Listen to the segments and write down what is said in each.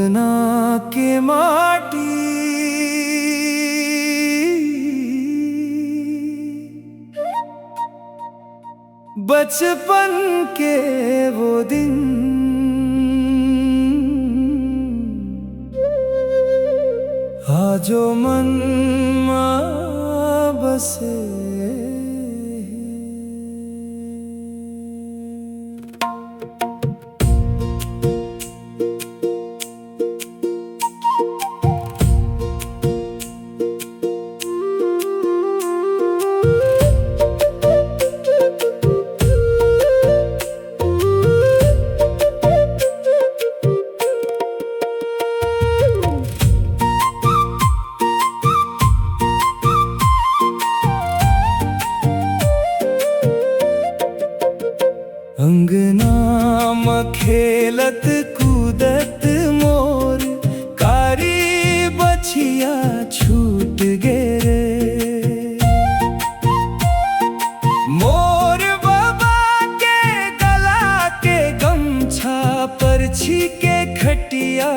अंगना के माटी बचपन के वो दिन आजो मन में बसे। अंगना में खेलत कूदत मोर कारी बछिया छूट गे रे। मोर बाबा के गला के गमछा परछी के खटिया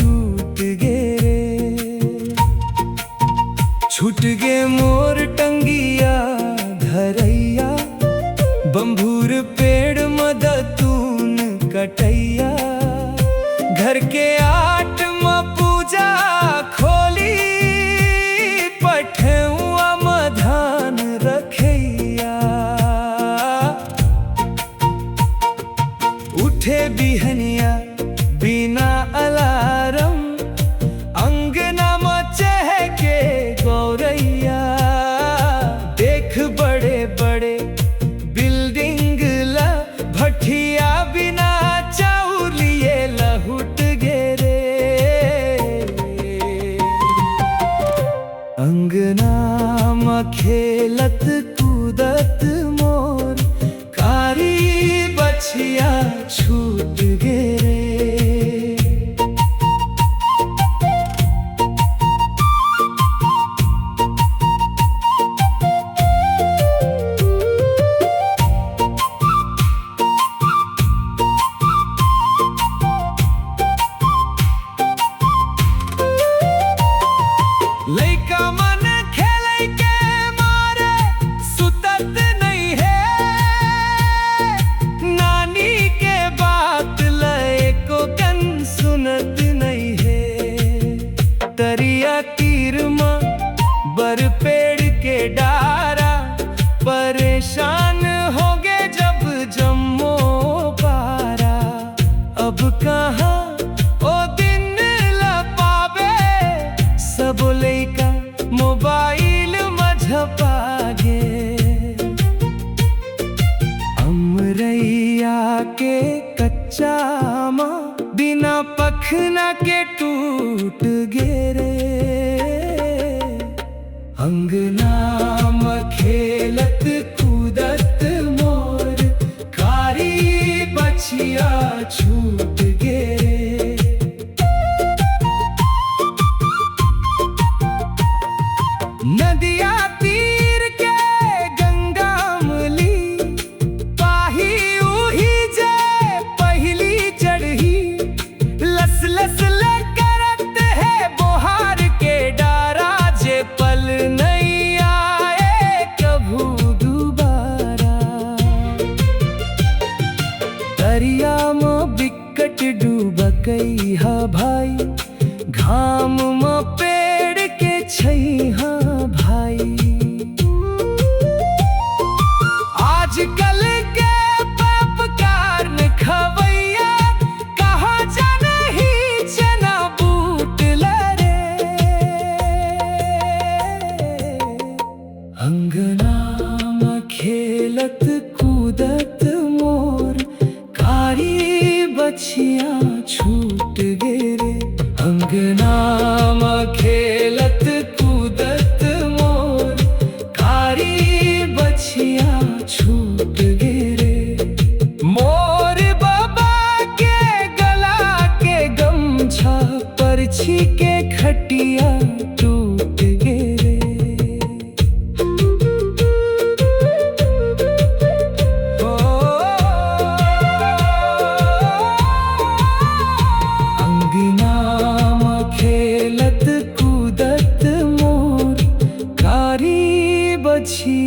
टूट गे रे। छूट गे मोर टंगिया धरैया बंभूर पेड़ मदतून कटैया। घर के आट में पूजा खोली पठुआ में धान रखैया। उठे बिहनिया बिना अलार्म अंगना में चहके गौरैया। देख बड़े बड़े बिल्डिंग ला भठिया बिना चाउलिए लहुट गे रे। अंगना में खेलत कूदत मोर कारी बछिया छूट गे रे। लइका मन खेलै के मारे सुतत नहीं है। नानी के बात लएको कन सुनत नहीं है। तरिया तीर में बर पेड़ के डारा परेशान हो गे जब जम्मो पारा। अब कहाँ ओ दिन ला पावे सब लइका मोबाइल में झपा गे। अमरैया के कच्चा आमा बिना पखना के टूट गे रे। अंगना में खेलत कूदत मोर कारी बछिया छूट गे रे। नदिया तीर के गंगा अमली पाही उही जे पहली चढ़ी। लस लस ले करत है बोहार के डारा जे पल नहीं आए कभू दोबारा। दरिया में बिकट डूबकई हा भाई घाम में पेड़ के छैहा भाई। आजकल के पपकार न खवैया कहाँ जाने ही चना बूट लरे। अंगना में खेलत कूदत मोर कारी बछिया छूट गे रे। अंगना में खेलत कूदत मोर कारी बछिया छूट गे रे। मोर बाबा के गला के गमछा परछी के खटिया टूट गे रे। ओ छी